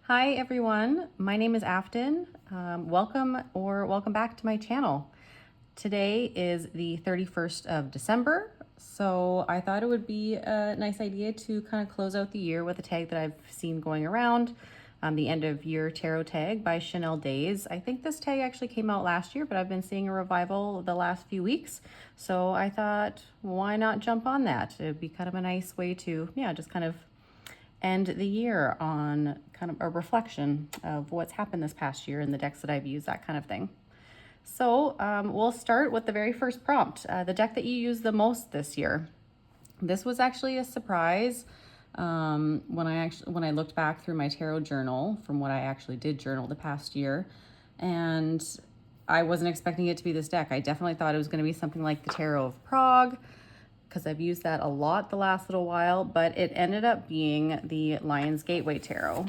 Hi everyone, my name is Afton. Welcome back to my channel. Today is the 31st of December, so I thought it would be a nice idea to kind of close out the year with a tag that I've seen going around, the end of year tarot tag by Chanel Days. I think this tag actually came out last year, but I've been seeing a revival the last few weeks, so I thought, why not jump on that? It'd be kind of a nice way to, just kind of end the year on kind of a reflection of what's happened this past year in the decks that I've used, that kind of thing. So we'll start with the very first prompt, the deck that you used the most this year. This was actually a surprise when I looked back through my tarot journal from what I actually did journal the past year, and I wasn't expecting it to be this deck. I definitely thought it was going to be something like the Tarot of Prague, because I've used that a lot the last little while, but it ended up being the Lion's Gateway Tarot.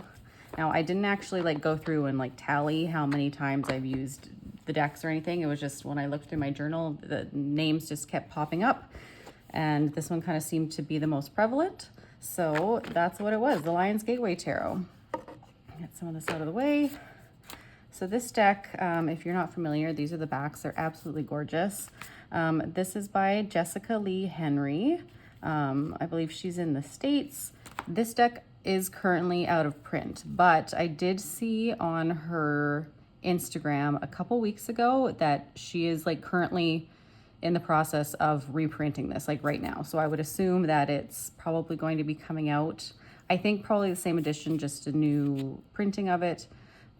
Now, I didn't actually go through and tally how many times I've used the decks or anything. It was just when I looked through my journal, the names just kept popping up, and this one kind of seemed to be the most prevalent. So that's what it was, the Lion's Gateway Tarot. Get some of this out of the way. So this deck, if you're not familiar, these are the backs. They're absolutely gorgeous. This is by Jessica Lee Henry. I believe she's in the States. This deck is currently out of print, but I did see on her Instagram a couple weeks ago that she is currently in the process of reprinting this right now. So I would assume that it's probably going to be coming out. I think probably the same edition, just a new printing of it.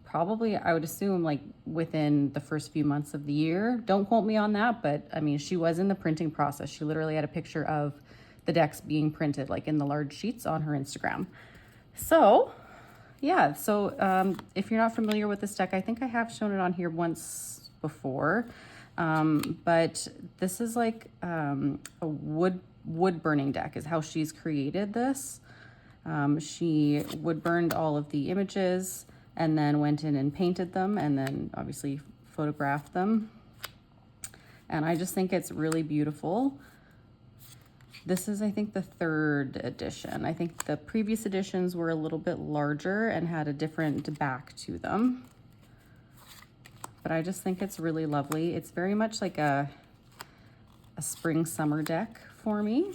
Probably, I would assume within the first few months of the year. Don't quote me on that, but I mean, she was in the printing process. She literally had a picture of the decks being printed in the large sheets on her Instagram. So yeah, so if you're not familiar with this deck, I think I have shown it on here once before, but this is a wood burning deck is how she's created this. She wood burned all of the images and then went in and painted them and then obviously photographed them. And I just think it's really beautiful. This is, I think, the third edition. I think the previous editions were a little bit larger and had a different back to them. But I just think it's really lovely. It's very much like a spring summer deck for me,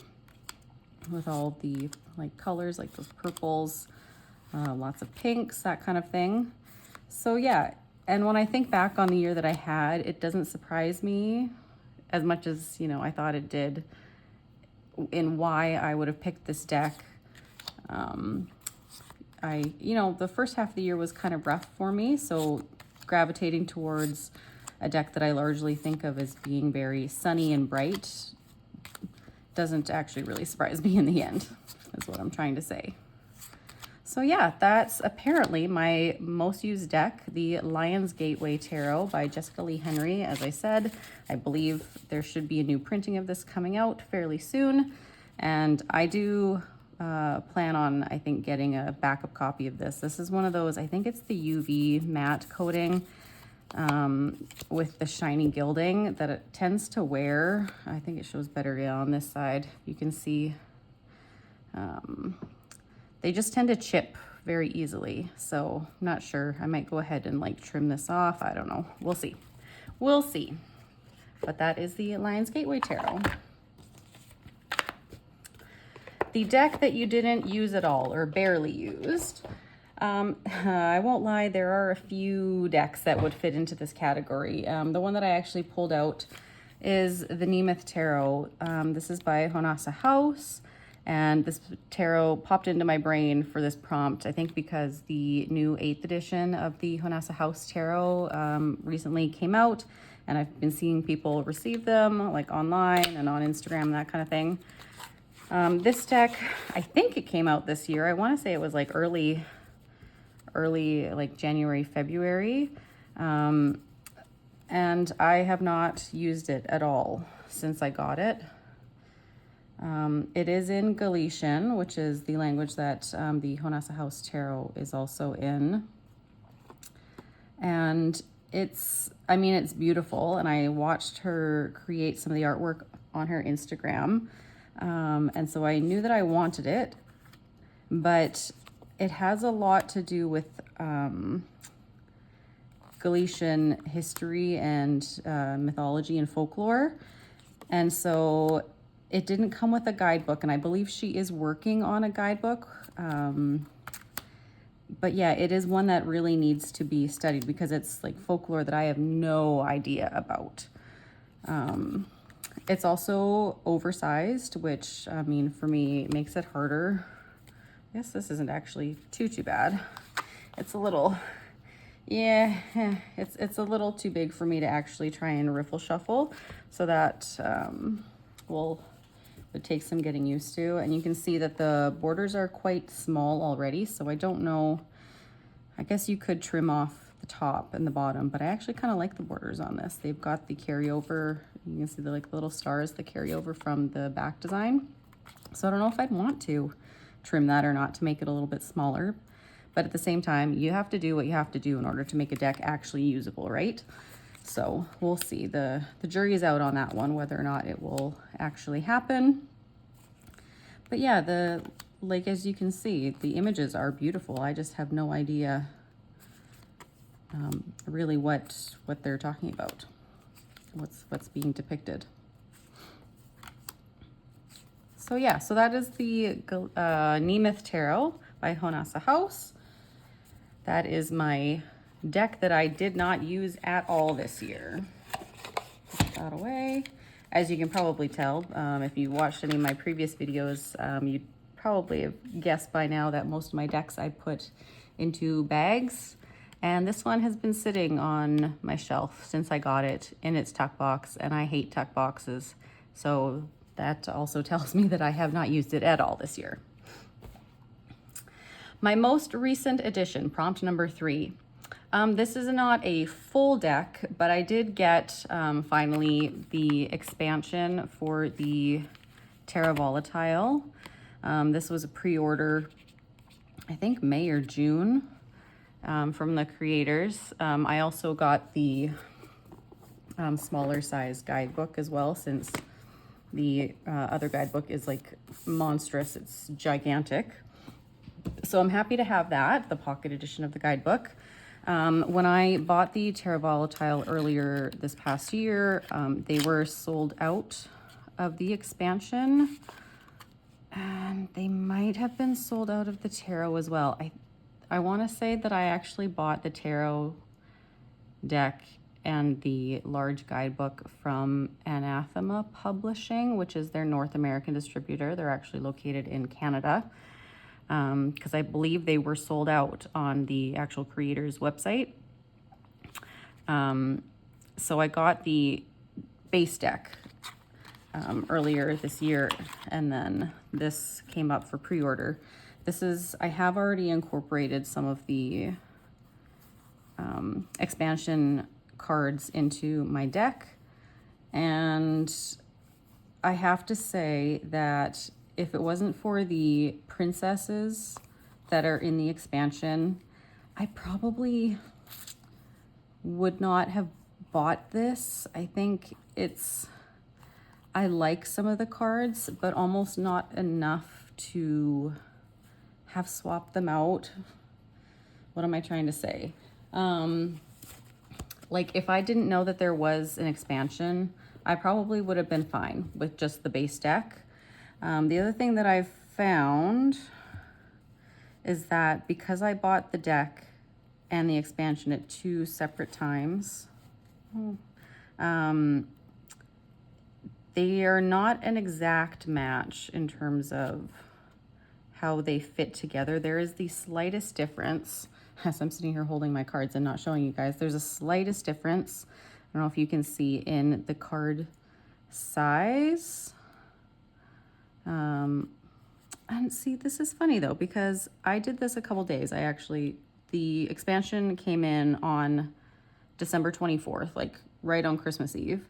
with all the colors, those purples, lots of pinks, that kind of thing. So yeah, and when I think back on the year that I had, it doesn't surprise me as much as, I thought it did in why I would have picked this deck. The first half of the year was kind of rough for me, so gravitating towards a deck that I largely think of as being very sunny and bright doesn't actually really surprise me in the end, is what I'm trying to say. So yeah, that's apparently my most used deck, the Lion's Gateway Tarot by Jessica Lee Henry. As I said, I believe there should be a new printing of this coming out fairly soon. And I do plan on, I think, getting a backup copy of this. This is one of those, I think it's the UV matte coating with the shiny gilding that it tends to wear. I think it shows better on this side. You can see they just tend to chip very easily. So I'm not sure. I might go ahead and trim this off. I don't know. We'll see. We'll see. But that is the Lion's Gateway Tarot. The deck that you didn't use at all or barely used. I won't lie, there are a few decks that would fit into this category. The one that I actually pulled out is the Nemeth Tarot. This is by Honasa House. And this tarot popped into my brain for this prompt, I think because the new 8th edition of the Honasa House Tarot recently came out, and I've been seeing people receive them online and on Instagram, that kind of thing. This deck, I think it came out this year. I want to say it was early January, February. And I have not used it at all since I got it. It is in Galician, which is the language that the Honasa House Tarot is also in. And it's beautiful. And I watched her create some of the artwork on her Instagram. And so I knew that I wanted it, but it has a lot to do with Galician history and mythology and folklore. And so it didn't come with a guidebook, and I believe she is working on a guidebook. But yeah, it is one that really needs to be studied because it's like folklore that I have no idea about. It's also oversized, which, I mean, for me, makes it harder. I guess this isn't actually too bad. It's a little, yeah, it's a little too big for me to actually try and riffle shuffle. So that would take some getting used to. And you can see that the borders are quite small already. So I don't know, I guess you could trim off the top and the bottom, but I actually kind of like the borders on this. They've got the carryover, you can see the like little stars, the carryover from the back design. So I don't know if I'd want to trim that or not to make it a little bit smaller. But at the same time, you have to do what you have to do in order to make a deck actually usable, right? So we'll see. The jury is out on that one, whether or not it will actually happen. But yeah, like as you can see, the images are beautiful. I just have no idea really what they're talking about, what's being depicted. So yeah, so that is the Nemeth Tarot by Honasa House. That is my deck that I did not use at all this year. Put that away. As you can probably tell, if you watched any of my previous videos, you'd probably have guessed by now that most of my decks I put into bags. And this one has been sitting on my shelf since I got it in its tuck box, and I hate tuck boxes. So that also tells me that I have not used it at all this year. My most recent addition, prompt number 3. This is not a full deck, but I did get finally the expansion for the Terra Volatile. This was a pre-order, I think May or June, from the creators. I also got the smaller size guidebook as well, since the other guidebook is like monstrous, it's gigantic. So I'm happy to have that, the pocket edition of the guidebook. When I bought the Terra Volatile earlier this past year, they were sold out of the expansion, and they might have been sold out of the tarot as well. I want to say that I actually bought the tarot deck and the large guidebook from Anathema Publishing, which is their North American distributor. They're actually located in Canada, because I believe they were sold out on the actual creator's website. So I got the base deck earlier this year, and then this came up for pre-order. I have already incorporated some of the expansion cards into my deck, and I have to say that if it wasn't for the princesses that are in the expansion, I probably would not have bought this. I think I like some of the cards, but almost not enough to have swapped them out. What am I trying to say? Like if I didn't know that there was an expansion, I probably would have been fine with just the base deck. The other thing that I've found is that because I bought the deck and the expansion at 2 separate times, they are not an exact match in terms of how they fit together. There is the slightest difference. As I'm sitting here holding my cards and not showing you guys, there's a slightest difference. I don't know if you can see in the card size. And see, this is funny though, because I did this a couple days. The expansion came in on December 24th, like right on Christmas Eve.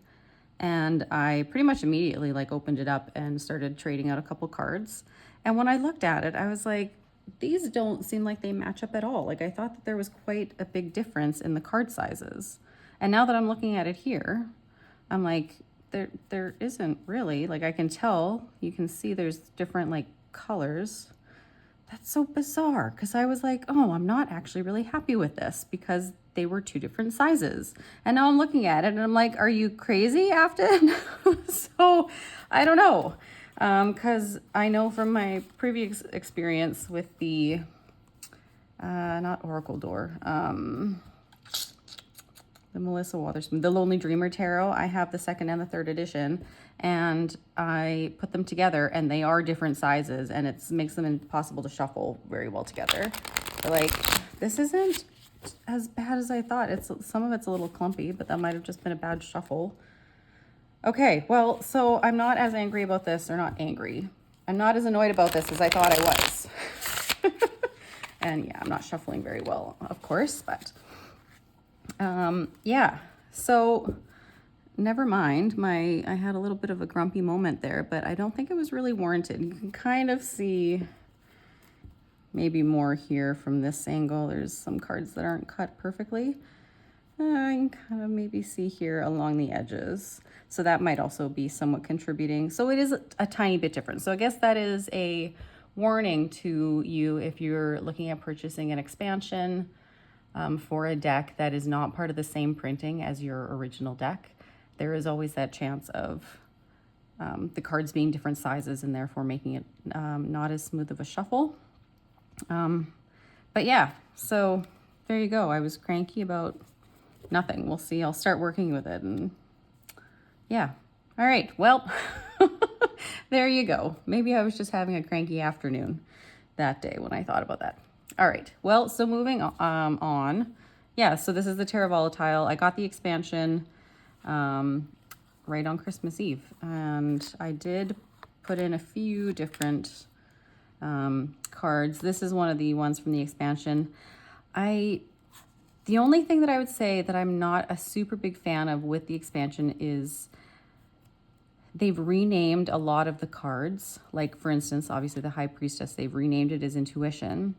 And I pretty much immediately like opened it up and started trading out a couple cards. And when I looked at it, I was like, these don't seem like they match up at all. Like I thought that there was quite a big difference in the card sizes. And now that I'm looking at it here, I'm like, there isn't really. Like I can tell, you can see there's different like colors. that's so bizarre, because I was like, oh, I'm not actually really happy with this because they were two different sizes. And now I'm looking at it and I'm like, are you crazy, Afton? So I don't know. Because I know from my previous experience with the, not Oracle Door, the Melissa Waterspoon, the Lonely Dreamer Tarot. I have the 2nd and the 3rd edition, and I put them together, and they are different sizes, and it makes them impossible to shuffle very well together. But like, this isn't as bad as I thought. Some of it's a little clumpy, but that might have just been a bad shuffle. Okay, well, so I'm not as angry about this, or not angry. I'm not as annoyed about this as I thought I was. And yeah, I'm not shuffling very well, of course, but yeah, so never mind. I had a little bit of a grumpy moment there, but I don't think it was really warranted. You can kind of see maybe more here from this angle. There's some cards that aren't cut perfectly. I can kind of maybe see here along the edges. So that might also be somewhat contributing. So it is a tiny bit different. So I guess that is a warning to you if you're looking at purchasing an expansion for a deck that is not part of the same printing as your original deck. There is always that chance of the cards being different sizes and therefore making it not as smooth of a shuffle. But yeah, so there you go. I was cranky about nothing. We'll see. I'll start working with it, and yeah. All right. Well, there you go. Maybe I was just having a cranky afternoon that day when I thought about that. All right. Well, so moving on. Yeah, so this is the Terra Volatile. I got the expansion right on Christmas Eve, and I did put in a few different cards. This is one of the ones from the expansion. The only thing that I would say that I'm not a super big fan of with the expansion is they've renamed a lot of the cards. Like, for instance, obviously the High Priestess, they've renamed it as Intuition.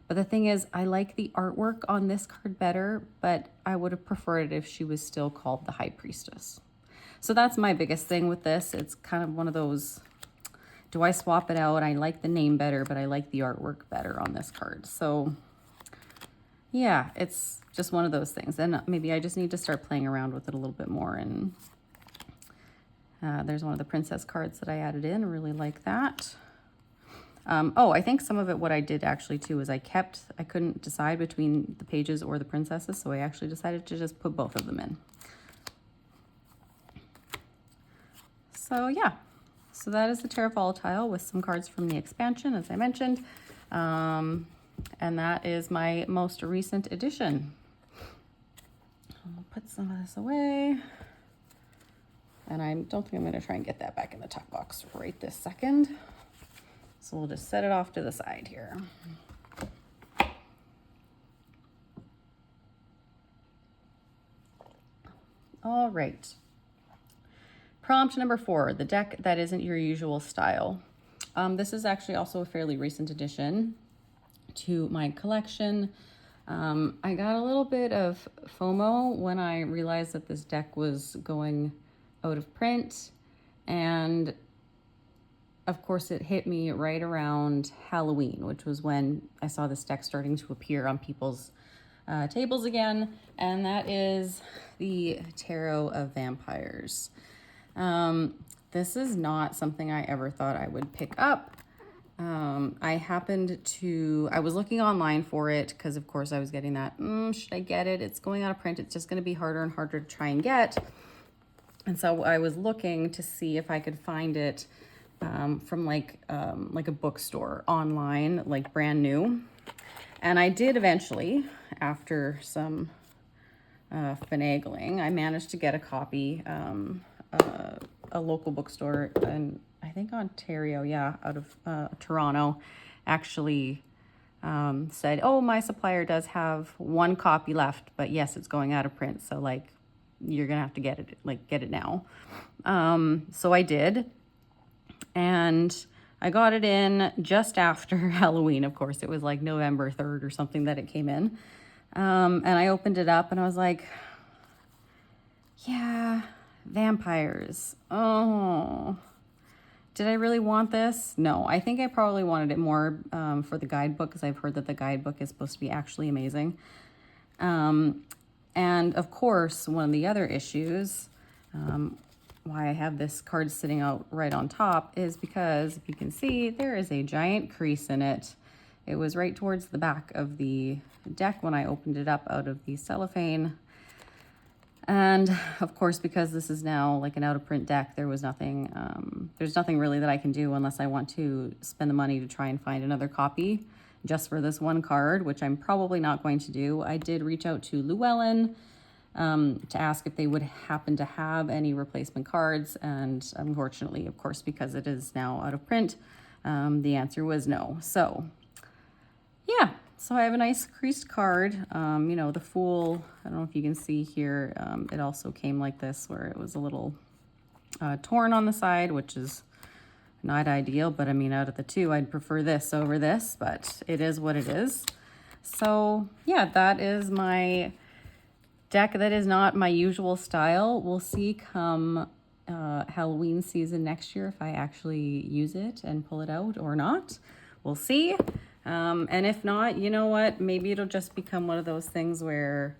But the thing is, I like the artwork on this card better, but I would have preferred it if she was still called the High Priestess. So that's my biggest thing with this. It's kind of one of those, do I swap it out? I like the name better, but I like the artwork better on this card. So yeah, it's just one of those things. And maybe I just need to start playing around with it a little bit more. And there's one of the princess cards that I added in. I really like that. Oh, I think some of it, what I did actually too, is I couldn't decide between the pages or the princesses. So I actually decided to just put both of them in. So yeah, so that is the Terra Volatile with some cards from the expansion, as I mentioned. And that is my most recent edition. I'll put some of this away. And I don't think I'm going to try and get that back in the top box right this second. So we'll just set it off to the side here. All right. Prompt number 4, the deck that isn't your usual style. This is actually also a fairly recent addition to my collection. I got a little bit of FOMO when I realized that this deck was going out of print, and of course it hit me right around Halloween, which was when I saw this deck starting to appear on people's tables again, and that is the Tarot of Vampyres. This is not something I ever thought I would pick up. I was looking online for it because of course I was getting that, should I get it? It's going out of print. It's just going to be harder and harder to try and get. And so I was looking to see if I could find it from like a bookstore online, like brand new. And I did eventually, after some finagling, I managed to get a copy, a local bookstore, and I think Ontario, yeah, out of Toronto, actually said, oh, my supplier does have one copy left, but yes, it's going out of print. So like, you're gonna have to get it now. So I did, and I got it in just after Halloween. Of course, it was like November 3rd or something that it came in. And I opened it up and I was like, yeah, vampires. Oh, Did I really want this? No, I think I probably wanted it more for the guidebook, because I've heard that the guidebook is supposed to be actually amazing. And of course, one of the other issues, why I have this card sitting out right on top, is because if you can see, there is a giant crease in it. It was right towards the back of the deck when I opened it up out of the cellophane. And of course, because this is now like an out of print deck, there's nothing really that I can do unless I want to spend the money to try and find another copy just for this one card, which I'm probably not going to do. I did reach out to Llewellyn to ask if they would happen to have any replacement cards. And unfortunately, of course, because it is now out of print, the answer was no. So yeah, so I have a nice creased card. You know, the Fool, I don't know if you can see here, it also came like this, where it was a little torn on the side, which is not ideal, but I mean, out of the two, I'd prefer this over this, but it is what it is. So yeah, that is my deck. That is not my usual style. We'll see come Halloween season next year if I actually use it and pull it out or not. We'll see. And if not, you know what? Maybe it'll just become one of those things where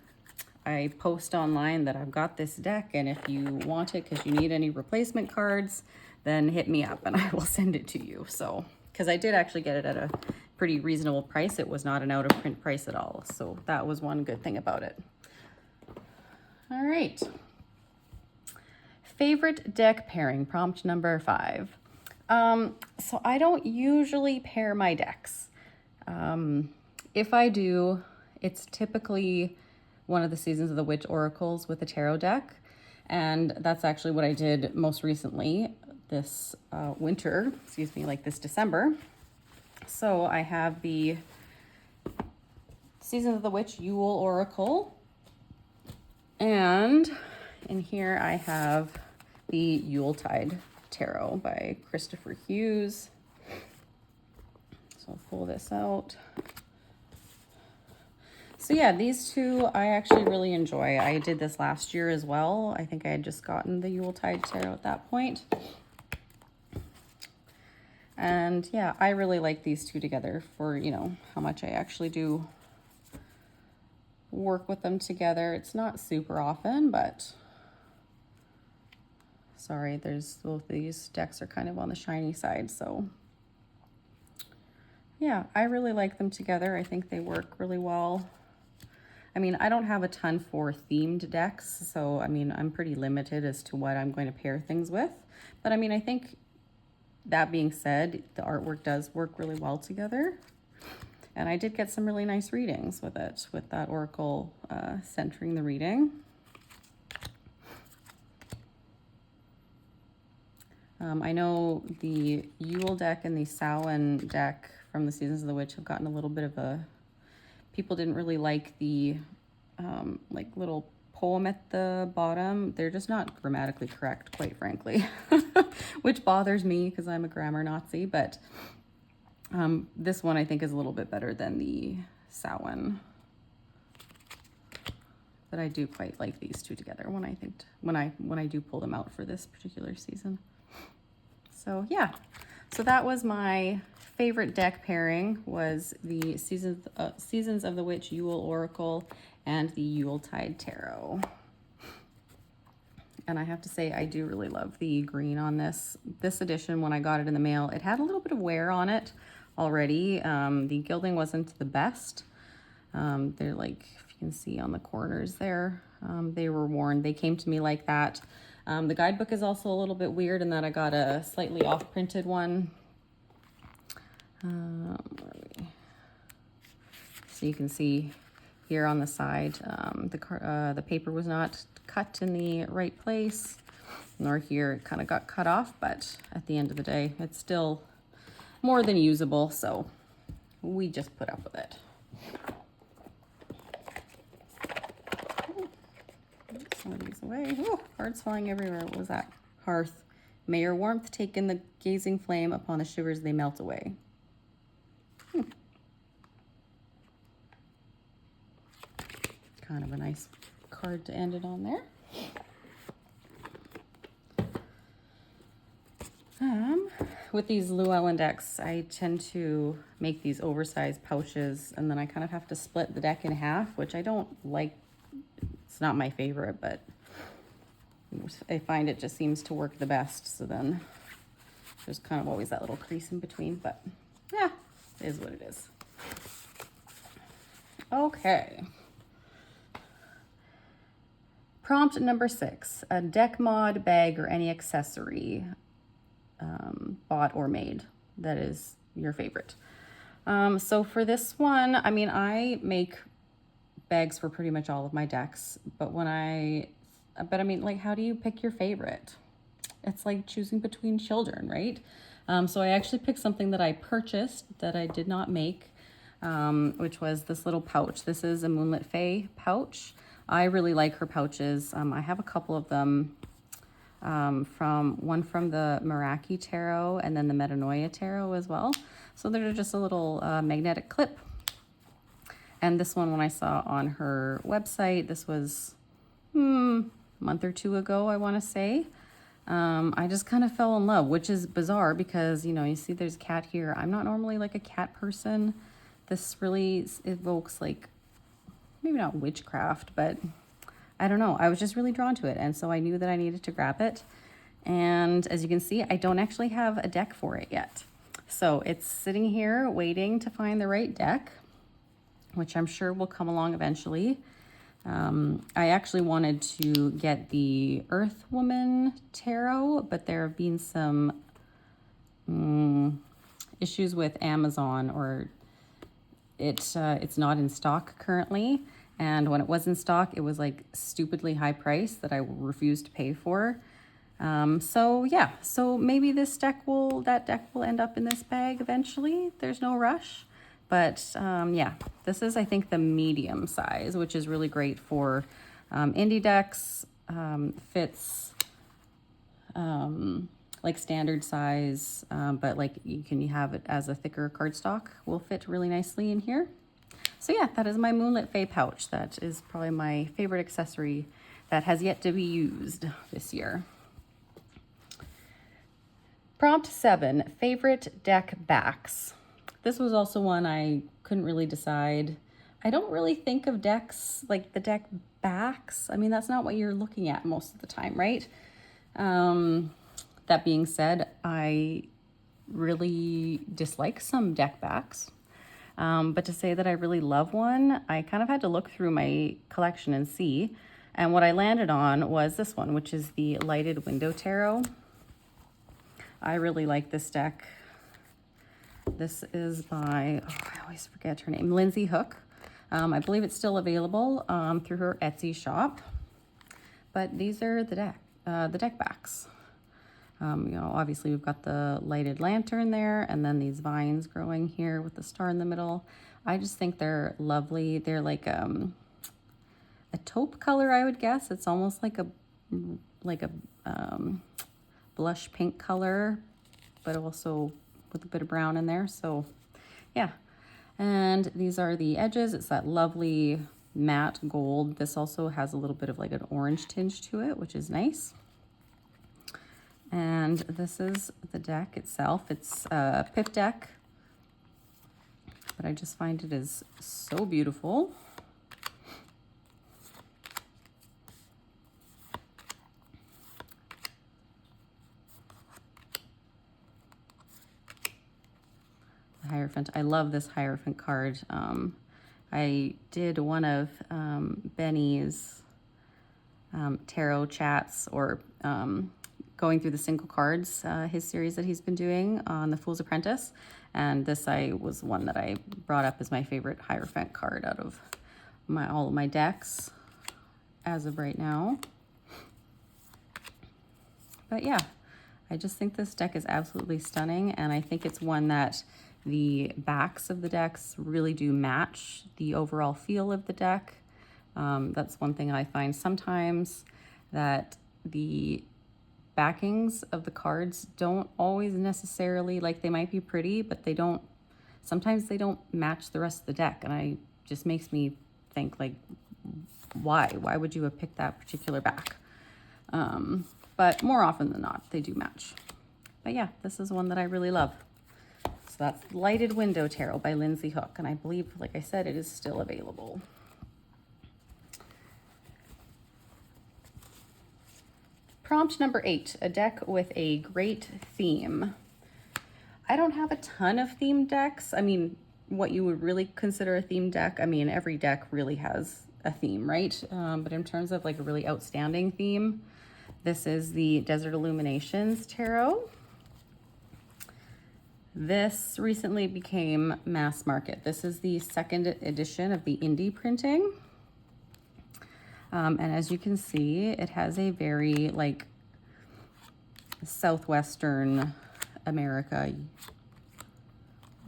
I post online that I've got this deck, and if you want it because you need any replacement cards, then hit me up and I will send it to you. So, because I did actually get it at a pretty reasonable price. It was not an out of print price at all. So that was one good thing about it. All right. Favorite deck pairing, prompt number 5. So I don't usually pair my decks. If I do, it's typically one of the Seasons of the Witch oracles with a tarot deck. And that's actually what I did most recently this winter, like this December. So I have the Seasons of the Witch Yule oracle. And in here I have the Yuletide Tarot by Christopher Hughes. So I'll pull this out. So yeah, these two I actually really enjoy. I did this last year as well. I think I had just gotten the Yuletide Tarot at that point. And yeah, I really like these two together for, you know, how much I actually do work with them together. It's not super often, but sorry, there's both these decks are kind of on the shiny side. So yeah, I really like them together. I think they work really well. I mean, I don't have a ton for themed decks, so I mean, I'm pretty limited as to what I'm going to pair things with. But I mean, I think that being said, the artwork does work really well together. And I did get some really nice readings with it, with that oracle centering the reading. I know the Yule deck and the Samhain deck from the Seasons of the Witch have gotten a little bit of a... People didn't really like the like little poem at the bottom. They're just not grammatically correct, quite frankly, which bothers me because I'm a grammar Nazi. But this one I think is a little bit better than the Samhain. But I do quite like these two together when I do pull them out for this particular season. So yeah, so that was my favorite deck pairing, was the Seasons of the Witch Yule Oracle and the Yuletide Tarot. And I have to say, I do really love the green on this edition. When I got it in the mail, it had a little bit of wear on it already. The gilding wasn't the best. They're like, if you can see on the corners there, they were worn. They came to me like that. The guidebook is also a little bit weird in that I got a slightly off-printed one. So you can see here on the side, the paper was not cut in the right place, nor here it kind of got cut off, but at the end of the day, it's still more than usable, so we just put up with it. Some of these away. Ooh, cards flying everywhere. What was that? Hearth. May your warmth take in the gazing flame, upon the shivers they melt away. Kind of a nice card to end it on there. with these Llewellyn decks, I tend to make these oversized pouches, and then I kind of have to split the deck in half, which I don't like. It's not my favorite, but I find it just seems to work the best. So then there's kind of always that little crease in between, but yeah, it is what it is. Okay. Prompt number 6, a deck mod, bag, or any accessory bought or made that is your favorite. So for this one, I mean, I make bags for pretty much all of my decks, but I mean, like, how do you pick your favorite? It's like choosing between children, right? So I actually picked something that I purchased that I did not make, which was this little pouch. This is a Moonlit Fae pouch. I really like her pouches. I have a couple of them, from the Meraki Tarot and then the Metanoia Tarot as well. So they're just a little magnetic clip. And this one, when I saw on her website, this was a month or two ago, I want to say. I just kind of fell in love, which is bizarre because, you know, you see there's a cat here. I'm not normally like a cat person. This really evokes, like, maybe not witchcraft, but I don't know. I was just really drawn to it. And so I knew that I needed to grab it. And as you can see, I don't actually have a deck for it yet. So it's sitting here waiting to find the right deck, which I'm sure will come along eventually. I actually wanted to get the Earth Woman Tarot, but there have been some issues with Amazon, or it's not in stock currently. And when it was in stock, it was like stupidly high price that I refused to pay for. So yeah, so maybe that deck will end up in this bag eventually. There's no rush. But yeah, this is, I think, the medium size, which is really great for indie decks. Fits like standard size, but like you can have it as a thicker cardstock, will fit really nicely in here. So yeah, that is my Moonlit Fae pouch. That is probably my favorite accessory that has yet to be used this year. Prompt 7, favorite deck backs. This was also one I couldn't really decide. I don't really think of decks like the deck backs. I mean, that's not what you're looking at most of the time, right? That being said, I really dislike some deck backs. But to say that I really love one, I kind of had to look through my collection and see. And what I landed on was this one, which is the Lighted Window Tarot. I really like this deck. This is by, I always forget her name, Lindsay Hook. I believe it's still available through her Etsy shop. But these are the deck backs. You know, obviously we've got the lighted lantern there, and then these vines growing here with the star in the middle. I just think they're lovely. They're like a taupe color, I would guess. It's almost like a blush pink color, but also with a bit of brown in there. So yeah, and these are the edges. It's that lovely matte gold. This also has a little bit of like an orange tinge to it, which is nice. And this is the deck itself. It's a pip deck, but I just find it is so beautiful. Hierophant. I love this Hierophant card. I did one of Benny's tarot chats, or going through the single cards, his series that he's been doing on the Fool's Apprentice. And this was one that I brought up as my favorite Hierophant card out of all of my decks as of right now. But yeah, I just think this deck is absolutely stunning, and I think it's one that the backs of the decks really do match the overall feel of the deck. That's one thing I find sometimes, that the backings of the cards don't always necessarily, like, they might be pretty, but sometimes they don't match the rest of the deck. And I just makes me think, like, why would you have picked that particular back? But more often than not, they do match. But yeah, this is one that I really love. So that's Lighted Window Tarot by Lindsay Hook. And I believe, like I said, it is still available. Prompt number 8, a deck with a great theme. I don't have a ton of themed decks. I mean, what you would really consider a themed deck, I mean, every deck really has a theme, right? But in terms of like a really outstanding theme, this is the Desert Illuminations Tarot. This recently became mass market. This is the second edition of the indie printing. And as you can see, it has a very like Southwestern America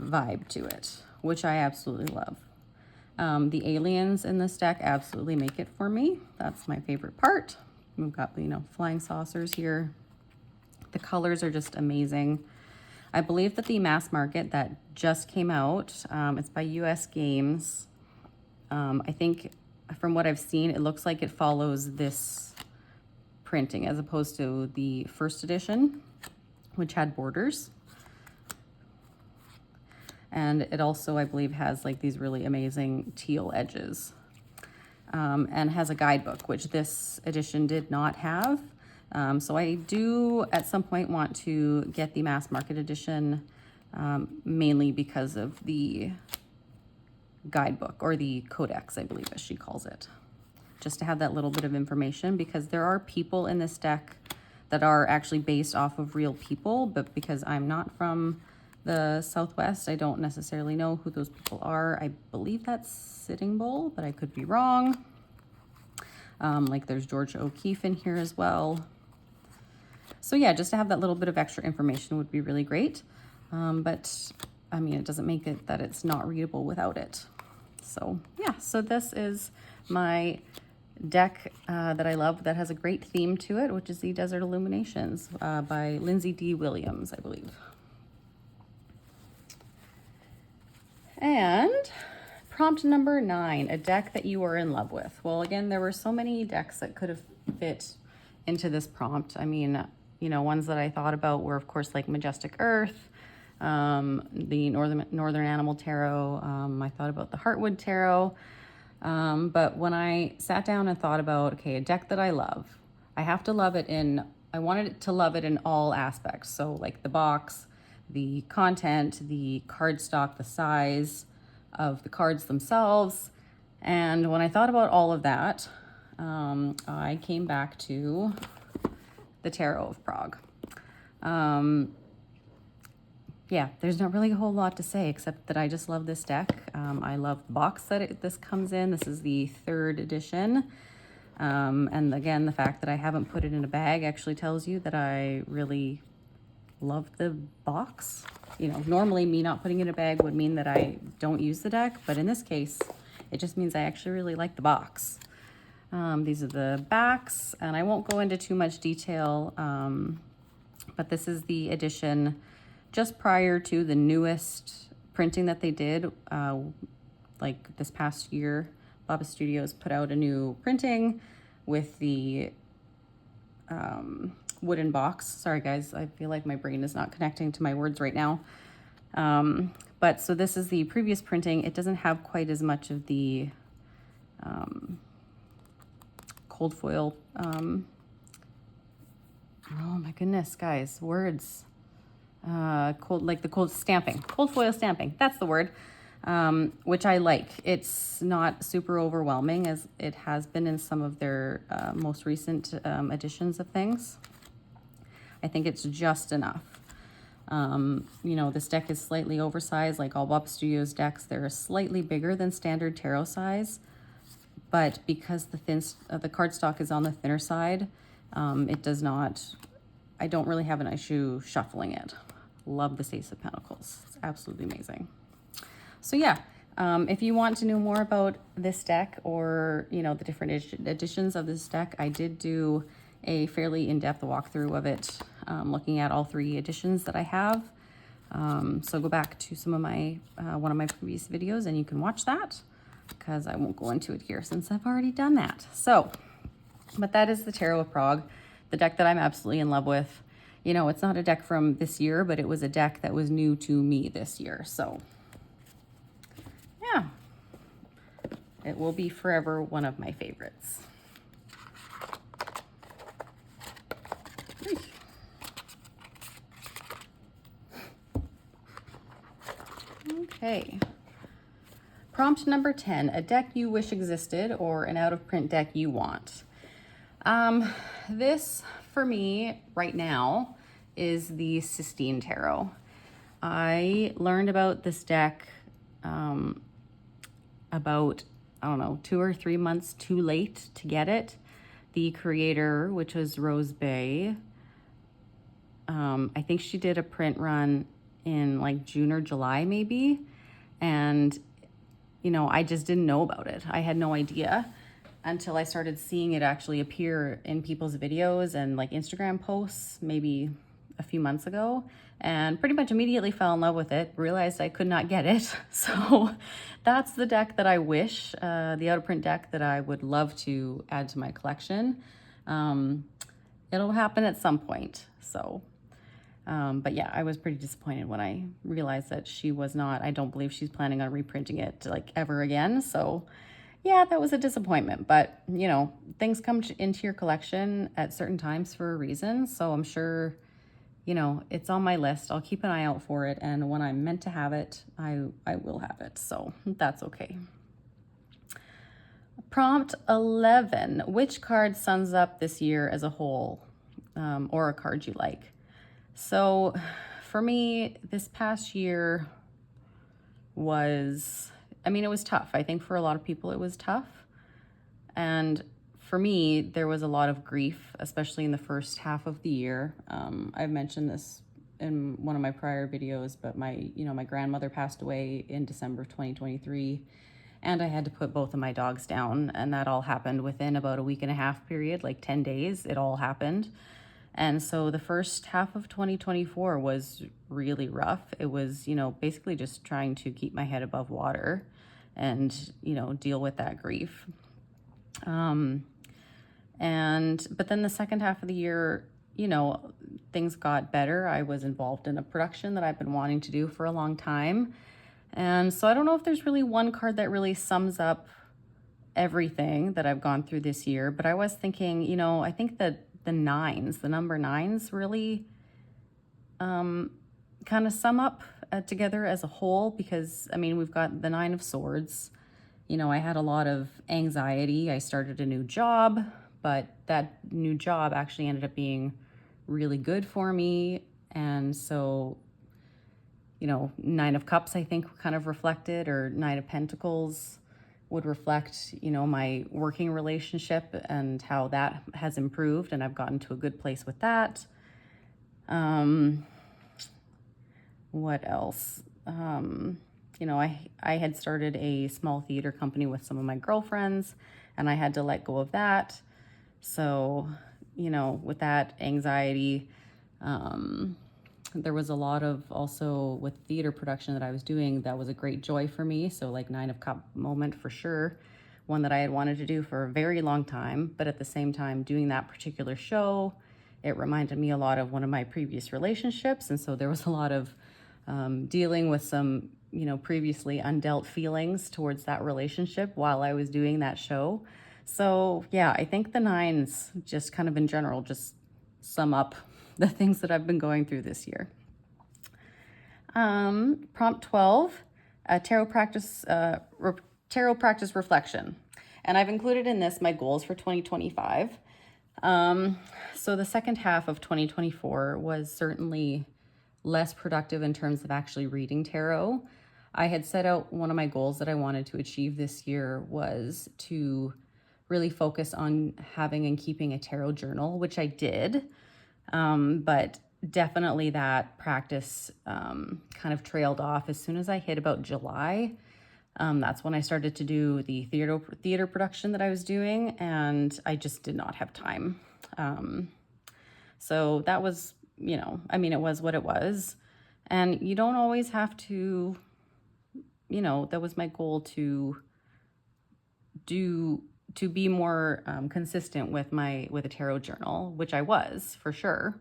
vibe to it, which I absolutely love. The aliens in this deck absolutely make it for me. That's my favorite part. We've got, you know, flying saucers here. The colors are just amazing. I believe that the mass market that just came out, it's by US Games. I think from what I've seen, it looks like it follows this printing as opposed to the first edition, which had borders. And it also, I believe, has like these really amazing teal edges, and has a guidebook, which this edition did not have. So I do at some point want to get the mass market edition, mainly because of the guidebook, or the codex, I believe, as she calls it, just to have that little bit of information, because there are people in this deck that are actually based off of real people, but because I'm not from the Southwest, I don't necessarily know who those people are. I believe that's Sitting Bull, but I could be wrong. Like there's Georgia O'Keeffe in here as well. So yeah, just to have that little bit of extra information would be really great. But I mean, it doesn't make it that it's not readable without it. So yeah, so this is my deck that I love that has a great theme to it, which is the Desert Illuminations by Lindsay D. Williams, I believe. And prompt number 9, a deck that you are in love with. Well, again, there were so many decks that could have fit into this prompt. I mean, you know, ones that I thought about were, of course, like Majestic Earth, the Northern Animal Tarot. I thought about the Heartwood Tarot. But when I sat down and thought about, okay, a deck that I love, I have to love it in, I wanted it to love it in all aspects. So like the box, the content, the cardstock, the size of the cards themselves. And when I thought about all of that, I came back to the Tarot of Prague. Yeah, there's not really a whole lot to say except that I just love this deck. I love the box that this comes in. This is the 3rd edition. And again, the fact that I haven't put it in a bag actually tells you that I really love the box. You know, normally me not putting it in a bag would mean that I don't use the deck, but in this case, it just means I actually really like the box. These are the backs, and I won't go into too much detail, but this is the edition just prior to the newest printing that they did, like this past year. Baba Studios put out a new printing with the wooden box. Sorry guys, I feel like my brain is not connecting to my words right now. But so this is the previous printing. It doesn't have quite as much of the cold foil. Oh my goodness, guys, words. Cold foil stamping. That's the word. Which I like. It's not super overwhelming as it has been in some of their most recent editions of things. I think it's just enough. You know, this deck is slightly oversized, like all Baba Studios decks. They're slightly bigger than standard tarot size, but because the cardstock is on the thinner side, it does not, I don't really have an issue shuffling it. Love the Ace of Pentacles. It's absolutely amazing. So yeah, if you want to know more about this deck or, you know, the different editions of this deck, I did do a fairly in-depth walkthrough of it, looking at all 3 editions that I have. So go back to some of my, one of my previous videos and you can watch that, because I won't go into it here since I've already done that. So, but that is the Tarot of Prague, the deck that I'm absolutely in love with. you know, it's not a deck from this year, but it was a deck that was new to me this year. So yeah, it will be forever one of my favorites. Okay. Prompt number 10, a deck you wish existed or an out of print deck you want. This for me right now is the Sistine Tarot. I learned about this deck about, I don't know, 2 or 3 months too late to get it. The creator, which was Rose Bay, I think she did a print run in like June or July maybe, and you know, I just didn't know about it. I had no idea until I started seeing it actually appear in people's videos and like Instagram posts maybe a few months ago, and pretty much immediately fell in love with it, realized I could not get it. So that's the deck that I wish, the out of print deck that I would love to add to my collection. It'll happen at some point. So but yeah, I was pretty disappointed when I realized that she was not, I don't believe she's planning on reprinting it like ever again. So yeah, that was a disappointment, but you know, things come into your collection at certain times for a reason. So I'm sure, you know, it's on my list. I'll keep an eye out for it. And when I'm meant to have it, I will have it. So that's okay. Prompt 11, which card sums up this year as a whole, or a card you like? So for me, this past year was, I mean, it was tough. I think for a lot of people it was tough. And for me, there was a lot of grief, especially in the first half of the year. I've mentioned this in one of my prior videos, but my grandmother passed away in December of 2023, and I had to put both of my dogs down, and that all happened within about a week and a half period, like 10 days, it all happened. And so the first half of 2024 was really rough. It was, you know, basically just trying to keep my head above water and, you know, deal with that grief. But then the second half of the year, you know, things got better. I was involved in a production that I've been wanting to do for a long time. And so I don't know if there's really one card that really sums up everything that I've gone through this year, but I was thinking, you know, I think that the number nines really kind of sum up together as a whole, because I mean, we've got the 9 of Swords. You know, I had a lot of anxiety. I started a new job, but that new job actually ended up being really good for me. And so, you know, 9 of Cups, I think, kind of reflected, or 9 of Pentacles would reflect, you know, my working relationship and how that has improved, and I've gotten to a good place with that. What else? You know, I had started a small theater company with some of my girlfriends, and I had to let go of that. So, you know, with that anxiety, there was a lot of also with theater production that I was doing that was a great joy for me. So like 9 of Cup moment for sure, one that I had wanted to do for a very long time. But at the same time, doing that particular show, it reminded me a lot of one of my previous relationships. And so there was a lot of dealing with some, you know, previously undealt feelings towards that relationship while I was doing that show. So yeah, I think the 9s just kind of in general just sum up the things that I've been going through this year. Prompt 12, tarot practice reflection. And I've included in this my goals for 2025. So the second half of 2024 was certainly less productive in terms of actually reading tarot. I had set out one of my goals that I wanted to achieve this year was to really focus on having and keeping a tarot journal, which I did. But definitely that practice kind of trailed off as soon as I hit about July. That's when I started to do the theater production that I was doing, and I just did not have time. So that was, you know, I mean, it was what it was. And you don't always have to, you know, that was my goal to be more consistent with a tarot journal, which I was for sure.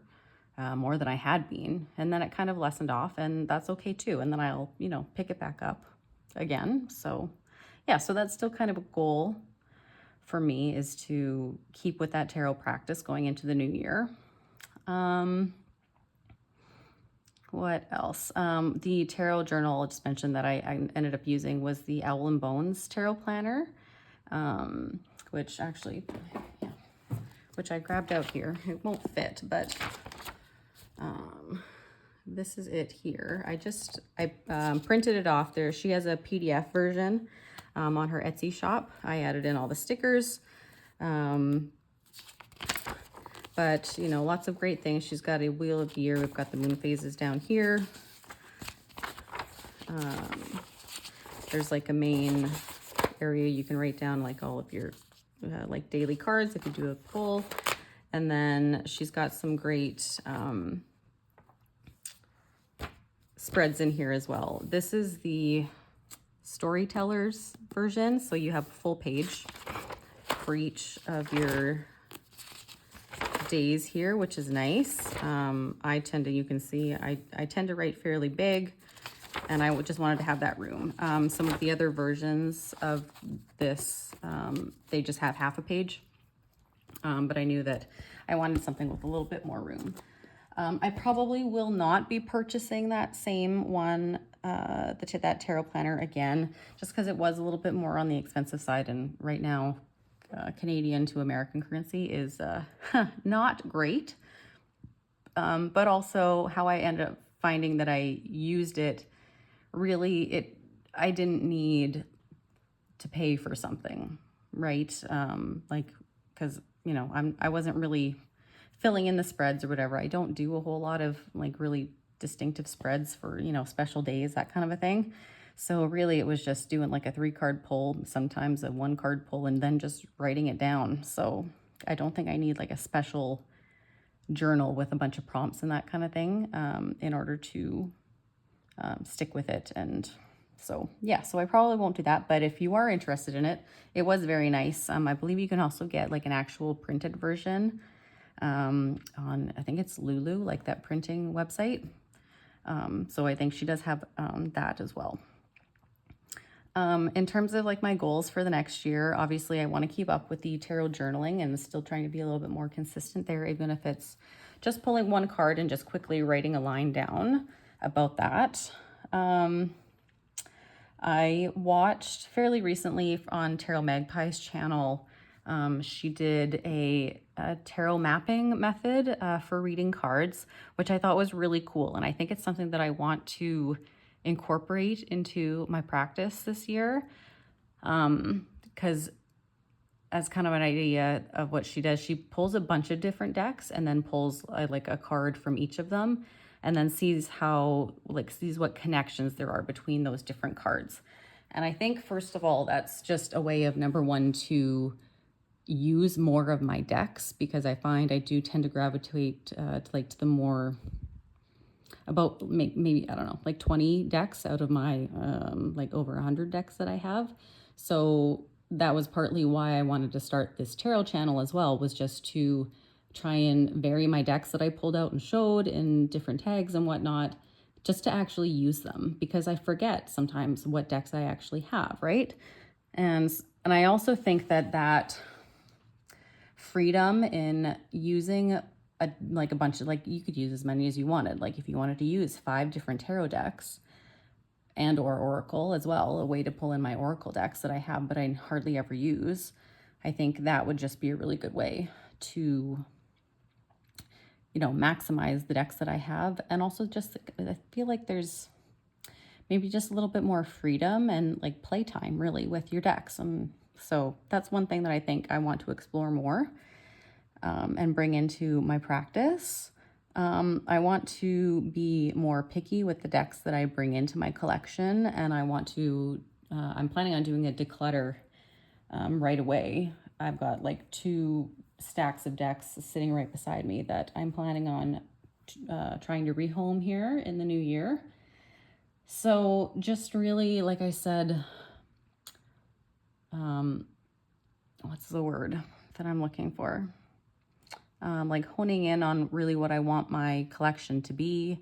more than I had been. And then it kind of lessened off, and that's okay too. And then I'll, you know, pick it back up again. So yeah, so that's still kind of a goal for me, is to keep with that tarot practice going into the new year. What else? The tarot journal I just mentioned that I ended up using was the Owl and Bones Tarot Planner, which actually, yeah, which I grabbed out here. It won't fit, but this is it here. I printed it off there. She has a PDF version on her Etsy shop. I added in all the stickers. But, you know, lots of great things. She's got a wheel of the year. We've got the moon phases down here. There's like a main area you can write down like all of your like daily cards if you do a pull. And then she's got some great spreads in here as well. This is the storytellers version. So you have a full page for each of your days here, which is nice. I tend to, you can see, I tend to write fairly big, and I just wanted to have that room. Some of the other versions of this, they just have half a page, but I knew that I wanted something with a little bit more room. I probably will not be purchasing that same one, that tarot planner again, just because it was a little bit more on the expensive side, and right now Canadian to American currency is not great, but also how I ended up finding that I used it, really, I didn't need to pay for something, right? Like, because, you know, I wasn't really filling in the spreads or whatever. I don't do a whole lot of like really distinctive spreads for, you know, special days, that kind of a thing. So really it was just doing like a 3-card pull, sometimes a 1-card pull, and then just writing it down. So I don't think I need like a special journal with a bunch of prompts and that kind of thing in order to stick with it. And so, yeah, so I probably won't do that. But if you are interested in it, it was very nice. I believe you can also get like an actual printed version on, I think it's Lulu, like that printing website. So I think she does have that as well. In terms of like my goals for the next year, obviously I want to keep up with the tarot journaling and still trying to be a little bit more consistent there, even if it's just pulling one card and just quickly writing a line down about that. I watched fairly recently on Tarot Magpie's channel, she did a tarot mapping method for reading cards, which I thought was really cool. And I think it's something that I want to incorporate into my practice this year, because as kind of an idea of what she does, she pulls a bunch of different decks and then pulls like a card from each of them, and then sees what connections there are between those different cards. And I think, first of all, that's just a way of, number one, to use more of my decks, because I find I do tend to gravitate to the more, about maybe, I don't know, like 20 decks out of my like over 100 decks that I have. So that was partly why I wanted to start this tarot channel as well, was just to try and vary my decks that I pulled out and showed in different tags and whatnot, just to actually use them, because I forget sometimes what decks I actually have, right? And I also think that freedom in using a bunch of, like, you could use as many as you wanted. Like if you wanted to use 5 different tarot decks and or oracle as well, a way to pull in my oracle decks that I have but I hardly ever use, I think that would just be a really good way to, you know, maximize the decks that I have. And also just, I feel like there's maybe just a little bit more freedom and like playtime really with your decks. So that's one thing that I think I want to explore more and bring into my practice. I want to be more picky with the decks that I bring into my collection, and I want to, I'm planning on doing a declutter right away. I've got like 2 stacks of decks sitting right beside me that I'm planning on trying to rehome here in the new year. So just really, like I said, what's the word that I'm looking for? like honing in on really what I want my collection to be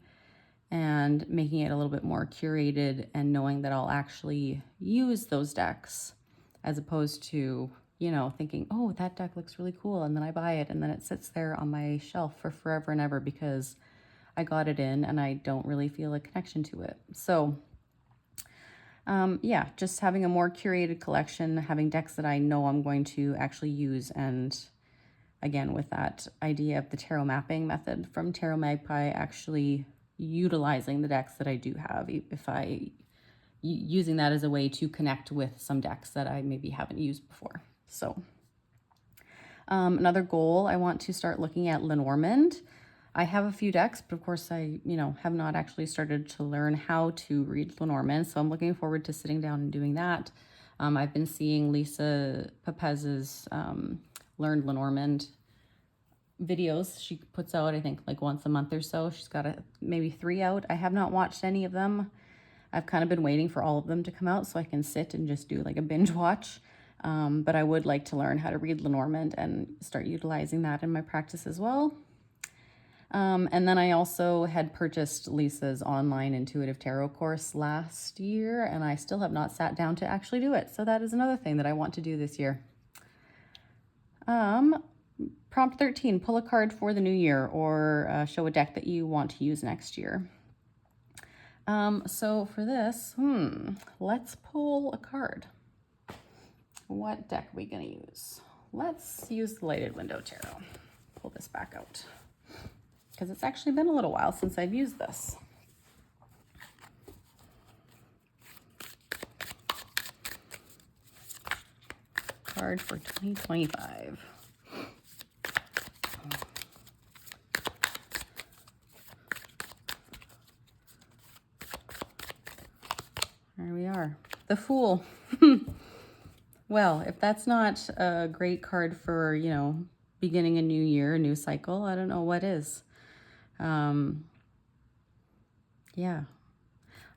and making it a little bit more curated and knowing that I'll actually use those decks as opposed to, you know, thinking, oh, that deck looks really cool, and then I buy it and then it sits there on my shelf for forever and ever because I got it in and I don't really feel a connection to it. So yeah, just having a more curated collection, having decks that I know I'm going to actually use, and again, with that idea of the tarot mapping method from Tarot Magpie, actually utilizing the decks that I do have, using that as a way to connect with some decks that I maybe haven't used before. So another goal, I want to start looking at Lenormand. I have a few decks, but of course I, have not actually started to learn how to read Lenormand. So I'm looking forward to sitting down and doing that. I've been seeing Lisa Pepez's Learned Lenormand videos. She puts out, I think, like once a month or so. She's got maybe 3 out. I have not watched any of them. I've kind of been waiting for all of them to come out so I can sit and just do like a binge watch. But I would like to learn how to read Lenormand and start utilizing that in my practice as well. And then I also had purchased Lisa's online intuitive tarot course last year, and I still have not sat down to actually do it. So that is another thing that I want to do this year. Prompt 13, pull a card for the new year, or show a deck that you want to use next year. So for this, let's pull a card. What deck are we going to use? Let's use the Lighted Window Tarot. Pull this back out, because it's actually been a little while since I've used this. Card for 2025. There we are. The Fool. Well, if that's not a great card for, beginning a new year, a new cycle, I don't know what is. Yeah.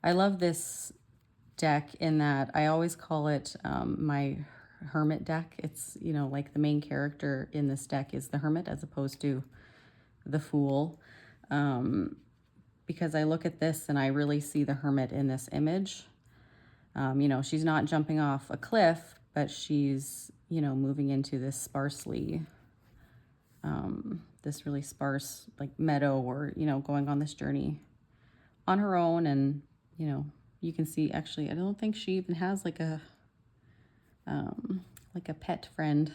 I love this deck in that I always call it my Hermit deck. It's, like the main character in this deck is the Hermit as opposed to the Fool. Because I look at this and I really see the Hermit in this image. She's not jumping off a cliff, but she's, moving into this sparsely, this really sparse like meadow, or, going on this journey on her own. And, you can see, actually, I don't think she even has like a pet friend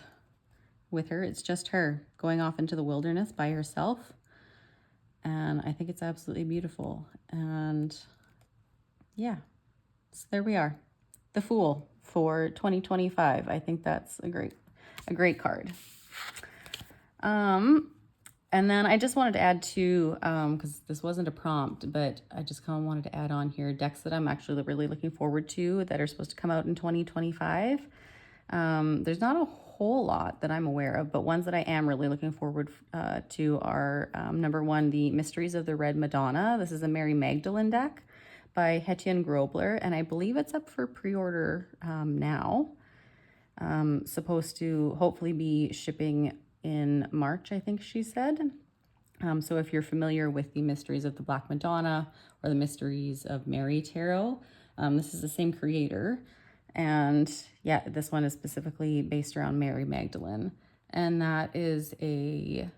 with her. It's just her going off into the wilderness by herself. And I think it's absolutely beautiful. And yeah. So there we are, the Fool for 2025. I think that's a great card. And then I just wanted to add to, because this wasn't a prompt, but I just kind of wanted to add on here decks that I'm actually really looking forward to that are supposed to come out in 2025. There's not a whole lot that I'm aware of, but ones that I am really looking forward to are number 1, the Mysteries of the Red Madonna. This is a Mary Magdalene deck by Hetjen Grobler, and I believe it's up for pre-order now. Supposed to hopefully be shipping in March, I think she said. So if you're familiar with the Mysteries of the Black Madonna or the Mysteries of Mary Tarot, this is the same creator. And yeah, this one is specifically based around Mary Magdalene. And that is an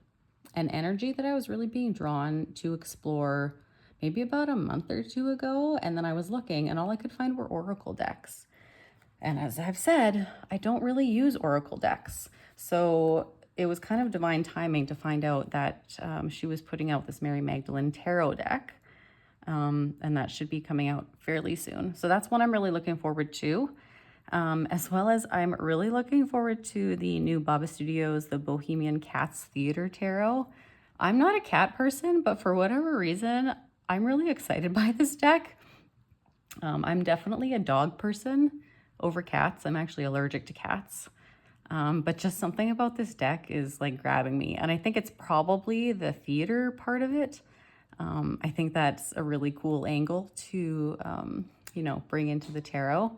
energy that I was really being drawn to explore maybe about a month or 2 ago. And then I was looking and all I could find were oracle decks. And as I've said, I don't really use oracle decks. So it was kind of divine timing to find out that she was putting out this Mary Magdalene Tarot deck. And that should be coming out fairly soon. So that's one I'm really looking forward to. As well as I'm really looking forward to the new Baba Studios, the Bohemian Cats Theater Tarot. I'm not a cat person, but for whatever reason, I'm really excited by this deck. I'm definitely a dog person over cats. I'm actually allergic to cats. But just something about this deck is like grabbing me. And I think it's probably the theater part of it. I think that's a really cool angle to, bring into the tarot.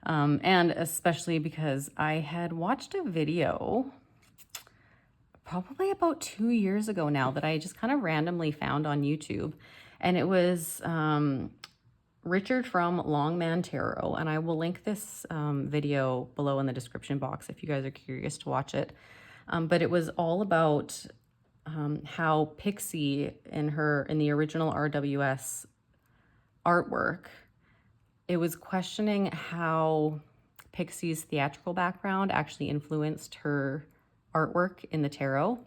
And especially because I had watched a video probably about 2 years ago now that I just kind of randomly found on YouTube. And it was Richard from Longman Tarot. And I will link this video below in the description box if you guys are curious to watch it. But it was all about how Pixie in the original RWS artwork, it was questioning how Pixie's theatrical background actually influenced her artwork in the tarot.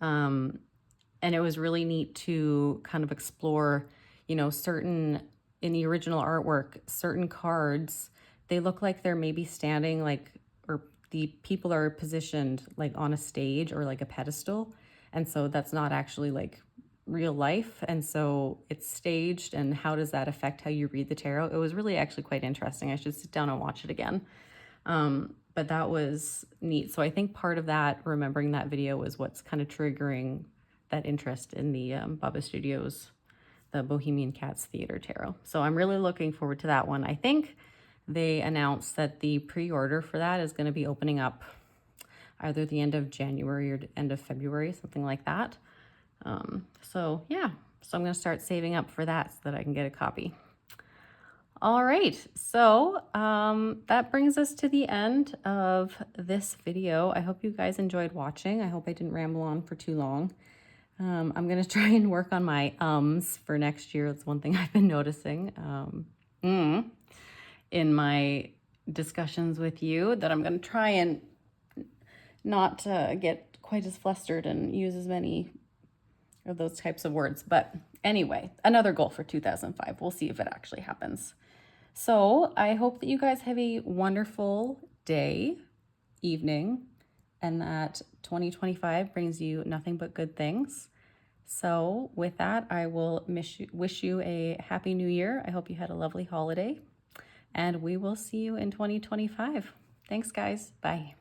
And it was really neat to kind of explore, you know, in the original artwork, certain cards, they look like they're maybe standing like, or the people are positioned like on a stage or like a pedestal. And so that's not actually like real life. And so it's staged. And how does that affect how you read the tarot? It was really actually quite interesting. I should sit down and watch it again. But that was neat. So I think part of that, remembering that video, was what's kind of triggering that interest in the Bubba Studios, the Bohemian Cats Theater Tarot. So I'm really looking forward to that one. I think they announced that the pre-order for that is going to be opening up either the end of January or end of February, something like that. So yeah, so I'm going to start saving up for that so that I can get a copy. All right, so that brings us to the end of this video. I hope you guys enjoyed watching. I hope I didn't ramble on for too long. I'm going to try and work on my for next year. That's one thing I've been noticing in my discussions with you, that I'm going to try and not get quite as flustered and use as many of those types of words. But anyway, another goal for 2005. We'll see if it actually happens. So I hope that you guys have a wonderful day, evening, and that 2025 brings you nothing but good things. So with that, I will wish you a happy new year. I hope you had a lovely holiday, and we will see you in 2025. Thanks, guys. Bye.